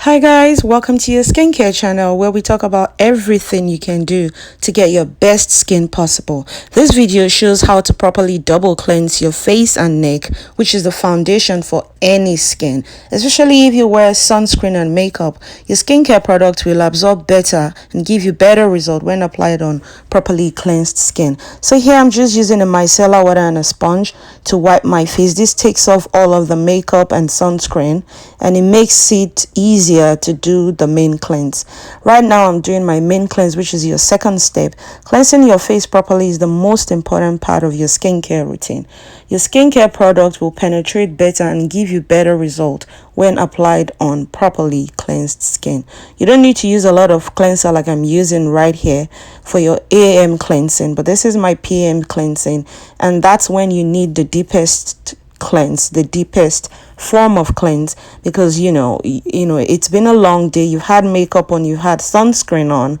Hi guys, welcome to your skincare channel where we talk about everything you can do to get your best skin possible. This video shows how to properly double cleanse your face and neck, which is the foundation for any skin. Especially if you wear sunscreen and makeup, your skincare product will absorb better and give you better result when applied on properly cleansed skin. So here I'm just using a micellar water and a sponge to wipe my face. This takes off all of the makeup and sunscreen and it makes it easier to do the main cleanse. Right now I'm doing my main cleanse, which is your second step. Cleansing your face properly is the most important part of your skincare routine. Your skincare product will penetrate better and give you better result when applied on properly cleansed skin. You don't need to use a lot of cleanser like I'm using right here for your AM cleansing, but this is my PM cleansing, and that's when you need the deepest cleanse, the deepest form of cleanse, because you know it's been a long day, you've had makeup on, you've had sunscreen on.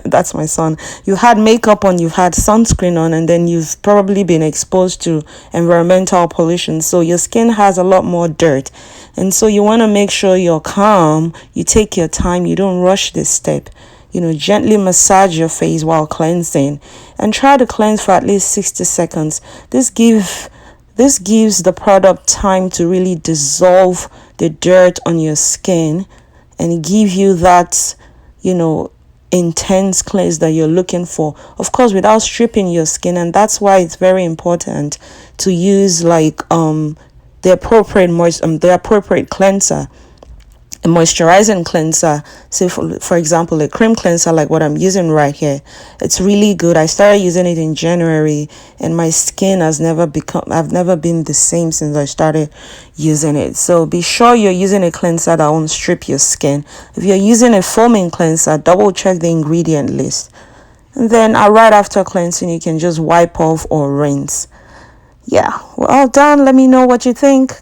That's my son. You had makeup on, you've had sunscreen on, and then you've probably been exposed to environmental pollution, so your skin has a lot more dirt, and so you want to make sure you're calm, you take your time, you don't rush this step. Gently massage your face while cleansing and try to cleanse for at least 60 seconds. This gives the product time to really dissolve the dirt on your skin and give you that, intense cleanse that you're looking for. Of course, without stripping your skin, and that's why it's very important to use the appropriate cleanser. A moisturizing cleanser, say for example a cream cleanser like what I'm using right here. It's really good. I started using it in January and my skin I've never been the same since I started using it. So be sure you're using a cleanser that won't strip your skin. If you're using a foaming cleanser, double check the ingredient list, and then right after cleansing you can just wipe off or rinse. Yeah, well done. Let me know what you think.